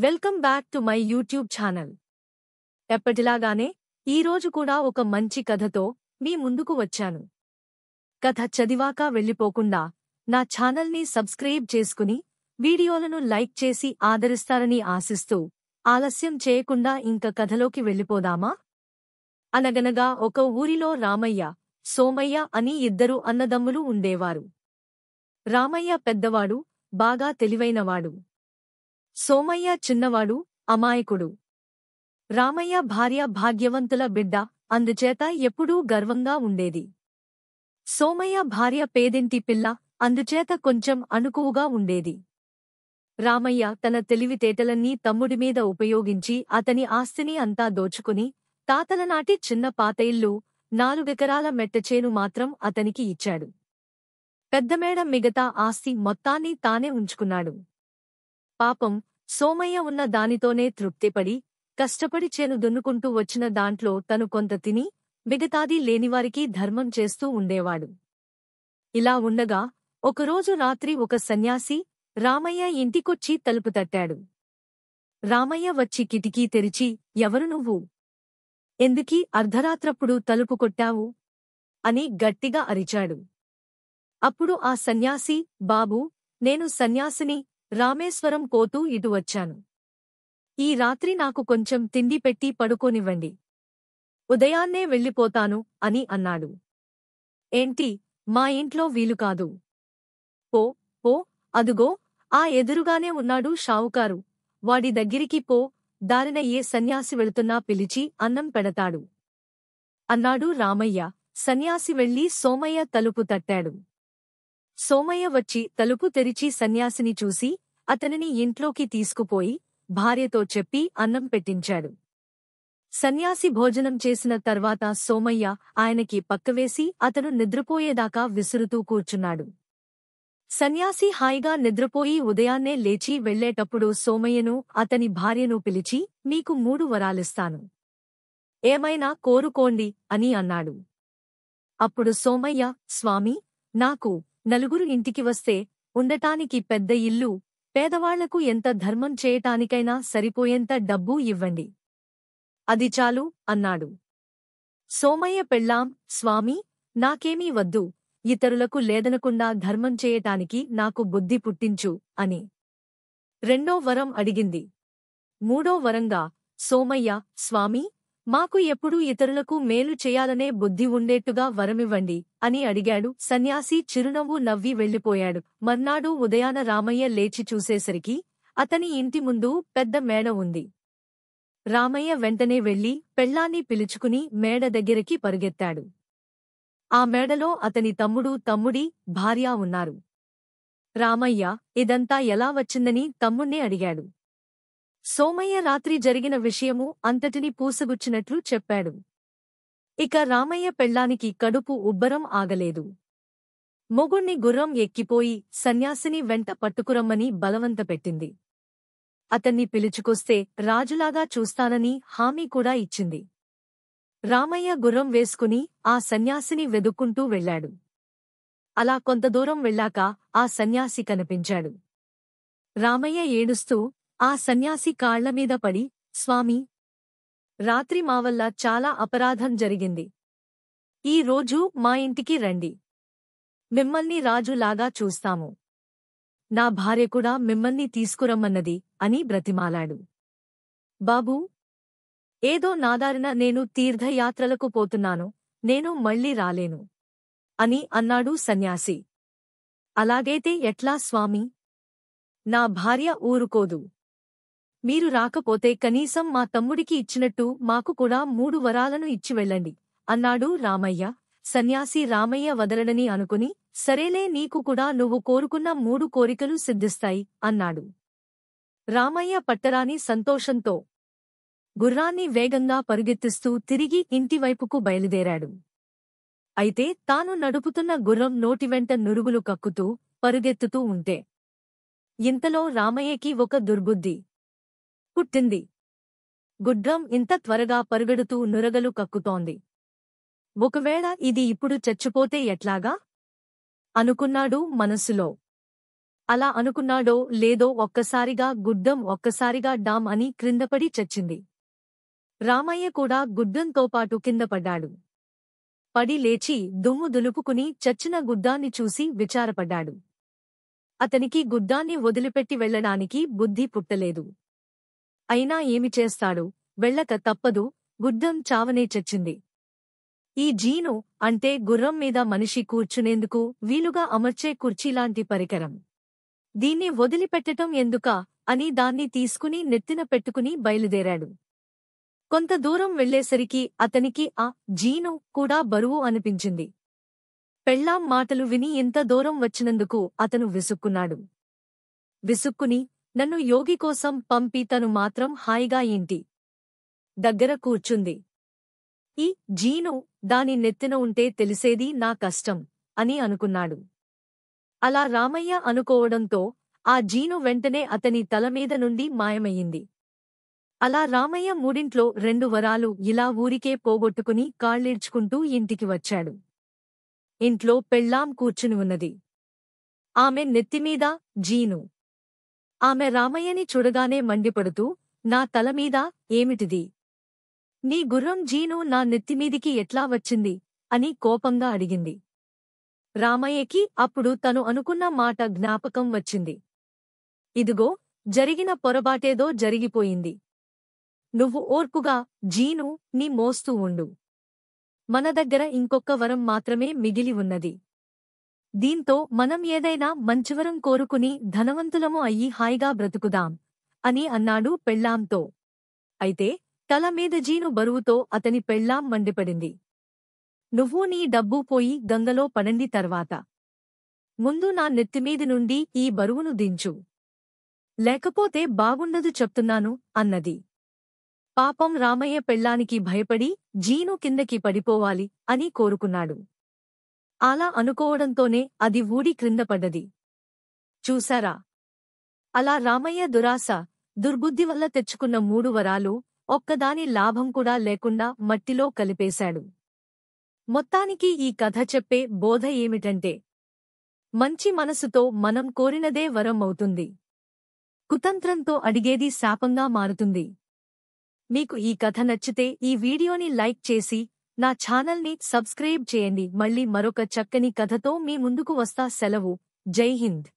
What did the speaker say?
Welcome back to my YouTube channel. ఎప్పటిలాగానే ఈరోజు కూడా ఒక మంచి కథతో మీ ముందుకు వచ్చాను. కథ చదివాక వెళ్ళిపోకుండా నా ఛానల్ని సబ్స్క్రైబ్ చేసుకుని వీడియోలను లైక్ చేసి ఆదరిస్తారని ఆశిస్తూ ఆలస్యం చేయకుండా ఇంక కథలోకి వెళ్ళిపోదామా? అనగనగా ఒక ఊరిలో రామయ్య, సోమయ్య అని ఇద్దరు అన్నదమ్ములు ఉండేవారు. రామయ్య పెద్దవాడు, బాగా తెలివైనవాడు. సోమయ్య చిన్నవాడు, అమాయకుడు. రామయ్య భార్య భాగ్యవంతుల బిడ్డ, అందుచేత ఎప్పుడూ గర్వంగా ఉండేది. సోమయ్య భార్య పేదింటి పిల్ల, అందుచేత కొంచెం అణుకువగా ఉండేది. రామయ్య తన తెలివితేటలన్నీ తమ్ముడిమీద ఉపయోగించి అతని ఆస్తిని అంతా దోచుకుని తాతలనాటి చిన్న పాత ఇల్లు, 4 ఎకరాల మెట్టచేను మాత్రం అతనికి ఇచ్చాడు. పెద్దమేడ మిగతా ఆస్తి మొత్తాన్ని తానే ఉంచుకున్నాడు. పాపం సోమయ్య ఉన్న దానితోనే తృప్తిపడి కష్టపడి చేను దున్నుకుంటూ వచ్చిన దాంట్లో తను కొంత తిని మిగతాది లేనివారికి ధర్మం చేస్తూ ఉండేవాడు. ఇలా ఉండగా ఒకరోజు రాత్రి ఒక సన్యాసి రామయ్య ఇంటికొచ్చి తలుపు తట్టాడు. రామయ్య వచ్చి కిటికీ తెరిచి, "ఎవరు నువ్వు? ఎందుకీ అర్ధరాత్రప్పుడు తలుపు కొట్టావు?" అని గట్టిగా అరిచాడు. అప్పుడు ఆ సన్యాసి, "బాబూ, నేను సన్యాసిని, రామేశ్వరం పోతూ ఇటు వచ్చాను. ఈ రాత్రి నాకు కొంచెం తిండి పెట్టి పడుకోనివ్వండి. ఉదయాన్నే వెళ్ళిపోతాను" అని అన్నాడు. "ఏంటి, మా ఇంట్లో వీలుకాదు. పో పో, అదుగో ఆ ఎదురుగానే ఉన్నాడు షావుకారు, వాడి దగ్గరికి పో, దారిన ఏ సన్యాసి వెళుతున్నా పిలిచి అన్నం పెడతాడు" అన్నాడు రామయ్య. సన్యాసి వెళ్లి సోమయ్య తలుపు తట్టాడు. సోమయ్య వచ్చి తలుపు తెరిచి సన్యాసిని చూసి అతనిని ఇంట్లోకి తీసుకుపోయి భార్యతో చెప్పి అన్నం పెట్టించాడు. సన్యాసి భోజనం చేసిన తర్వాత సోమయ్య ఆయనకి పక్కవేసి అతను నిద్రపోయేదాకా విసురుతూ కూర్చున్నాడు. సన్యాసి హాయిగా నిద్రపోయి ఉదయాన్నే లేచి వెళ్లేటప్పుడు సోమయ్యను, అతని భార్యను పిలిచి, "మీకు 3 వరాలిస్తాను. ఏమైనా కోరుకోండి" అని అన్నాడు. అప్పుడు సోమయ్య, "స్వామీ, నాకు 4 ఇంటికి వస్తే ఉండటానికి పెద్ద ఇల్లు, పేదవాళ్లకు ఎంత ధర్మం చేయటానికైనా సరిపోయేంత డబ్బూ ఇవ్వండి. అది చాలు" అన్నాడు. సోమయ్య పెళ్ళాం, "స్వామీ, నాకేమీ వద్దు, ఇతరులకు లేదనకుండా ధర్మం చేయటానికి నాకు బుద్ధి పుట్టించు" అని 2వ వరం అడిగింది. 3వ వరంగా సోమయ్య, "స్వామీ, మాకు ఎప్పుడూ ఇతరులకు మేలు చేయాలనే బుద్ధి ఉండేట్టుగా వరమివ్వండి" అని అడిగాడు. సన్యాసి చిరునవ్వు నవ్వి వెళ్ళిపోయాడు. మర్నాడు ఉదయాన రామయ్య లేచి చూసేసరికి అతని ఇంటి ముందు పెద్ద మేడ ఉంది. రామయ్య వెంటనే వెళ్లి పెళ్ళాన్ని పిలుచుకుని మేడ దగ్గరికి పరుగెత్తాడు. ఆ మేడలో అతని తమ్ముడి భార్య ఉన్నారు. రామయ్య ఇదంతా ఎలా వచ్చిందని తమ్ముణ్ణి అడిగాడు. సోమయ్య రాత్రి జరిగిన విషయము అంతటిని పూసగుచ్చినట్లు చెప్పాడు. ఇక రామయ్య పెళ్ళానికి కడుపు ఉబ్బరం ఆగలేదు. మొగుణ్ణి గుర్రం ఎక్కిపోయి సన్యాసిని వెంట పట్టుకురమ్మని బలవంతపెట్టింది. అతన్ని పిలుచుకొస్తే రాజులాగా చూస్తానని హామీ కూడా ఇచ్చింది. రామయ్య గుర్రం వేసుకుని ఆ సన్యాసిని వెదుక్కుంటూ వెళ్లాడు. అలా కొంత దూరం వెళ్ళాక ఆ సన్యాసి కనిపించాడు. రామయ్య ఏడుస్తూ ఆ సన్యాసి కాళ్లమీద పడి, "స్వామీ, రాత్రి మా వల్ల చాలా అపరాధం జరిగింది. ఈ రోజు మా ఇంటికి రండి. మిమ్మల్ని రాజులాగా చూస్తాము. నా భార్య కూడా మిమ్మల్ని తీసుకురమ్మన్నది" అని బ్రతిమాలాడు. "బాబూ, ఏదో నాదారిన నేను తీర్థయాత్రలకు పోతున్నాను, నేను మళ్ళీ రాలేను" అని అన్నాడు సన్యాసి. "అలాగైతే ఎట్లా స్వామీ? నా భార్య ఊరుకోదు. మీరు రాకపోతే కనీసం మా తమ్ముడికి ఇచ్చినట్టు మాకు కూడా 3 వరాలను ఇచ్చి వెళ్ళండి" అన్నాడు రామయ్య. సన్యాసి రామయ్య వదలడని అనుకుని, "సరేలే, నీకు కూడా నువ్వు కోరుకున్న 3 కోరికలు సిద్ధిస్తాయి" అన్నాడు. రామయ్య పట్టరాని సంతోషంతో గుర్రాన్ని వేగంగా పరుగెత్తిస్తూ తిరిగి ఇంటివైపుకు బయలుదేరాడు. అయితే తాను నడుపుతున్న గుర్రం నోటివెంట నురుగులు కక్కుతూ పరుగెత్తుతూ ఉంటే ఇంతలో రామయ్యకి ఒక దుర్బుద్ధి పుట్టింది. గుర్రం ఇంత త్వరగా పరుగెడుతూ నురగలు కక్కుతోంది. ఒకవేళ ఇది ఇప్పుడు చచ్చిపోతే ఎట్లాగా అనుకున్నాడు మనసులో. అలా అనుకున్నాడో లేదో ఒక్కసారిగా గుడ్డం ఒక్కసారిగా డామ్ అని క్రిందపడి చచ్చింది. రామయ్య కూడా గుడ్డంతో పాటు కిందపడ్డాడు. పడి లేచి దుమ్ము దులుపుకుని చచ్చిన గుడ్డాన్ని చూసి విచారపడ్డాడు. అతనికి గుడ్డాన్ని వదిలిపెట్టి వెళ్లడానికి బుద్ధి పుట్టలేదు. అయినా ఏమి చేస్తాడు, వెళ్ళక తప్పదు, గుడ్డం చావనే చచ్చింది. ఈ జీను అంటే గుర్రం మీద మనిషి కూర్చునేందుకు వీలుగా అమర్చే కుర్చీలాంటి పరికరం. దీన్ని వదిలిపెట్టటం ఎందుకా అని దాన్ని తీసుకుని నెత్తిన పెట్టుకుని బయలుదేరాడు. కొంత దూరం వెళ్లేసరికి అతనికి ఆ జీను కూడా బరువు అనిపించింది. పెళ్ళాం మాటలు విని ఇంత దూరం వచ్చినందుకు అతను విసుక్కున్నాడు. విసుక్కుని నన్ను యోగి కోసం పంపి తను మాత్రం హాయిగా ఇంటి దగ్గర కూర్చుంది. ఈ జీను దాని నెత్తిన ఉంటే తెలిసేది నా కష్టం అని అనుకున్నాడు. అలా రామయ్య అనుకోవడంతో ఆ జీను వెంటనే అతని తలమీద నుండి మాయమయ్యింది. అలా రామయ్య మూడింట్లో 2 వరాలు ఇలా ఊరికే పోగొట్టుకుని కాళ్ళీడ్చుకుంటూ ఇంటికి వచ్చాడు. ఇంట్లో పెళ్ళాం కూర్చుని ఉన్నది. ఆమె నెత్తిమీద జీను. ఆమె రామయ్యని చూడగానే మండిపడుతూ, నా తలమీద ఏమిటిది? నీ గుర్రం జీను నా నెత్తిమీదికి ఎట్లా వచ్చింది అని కోపంగా అడిగింది. రామయ్యకి అప్పుడు తను అనుకున్న మాట జ్ఞాపకం వచ్చింది. ఇదిగో, జరిగిన పొరబాటేదో జరిగిపోయింది. నువ్వు ఓర్పుగా జీను నీ మోస్తూ ఉండు. మన దగ్గర ఇంకొక్క వరం మాత్రమే మిగిలి ఉన్నది. దీంతో మనం ఏదైనా మంచివరం కోరుకుని ధనవంతులము అయ్యి హాయిగా బ్రతుకుదాం అని అన్నాడు పెళ్ళాంతో. అయితే తల మీద జీను బరువుతో అతని పెళ్ళాం మండిపడింది. నువ్వు నీ డబ్బు పోయి గంగలో పడండి తర్వాత. ముందు నా నెత్తిమీది నుండి ఈ బరువును దించు. లేకపోతే బాగుండదు చెప్తున్నాను అన్నది. పాపం రామయ్య పెళ్ళానికి భయపడి జీను కిందకి పడిపోవాలి అని కోరుకున్నాడు. అలా అనుకోవడంతోనే అది ఊడి క్రిందపడ్డది. చూశారా? అలా రామయ్య దురాశ, దుర్బుద్ధి వల్ల తెచ్చుకున్న 3 వరాలు ఒక్కదాని లాభం కూడా లేకుండా మట్టిలో కలిపేశాడు. మొత్తానికి ఈ కథ చెప్పే బోధ ఏమిటంటే, మంచి మనసుతో మనం కోరినదే వరం అవుతుంది. కుతంత్రంతో అడిగేది శాపంగా మారుతుంది. మీకు ఈ కథ నచ్చితే ఈ వీడియోని లైక్ చేసి నా ఛానల్ని సబ్స్క్రైబ్ చేయండి. మళ్ళీ మరొక చక్కని కథతో మీ ముందుకు వస్తా. సెలవు. జై హింద్.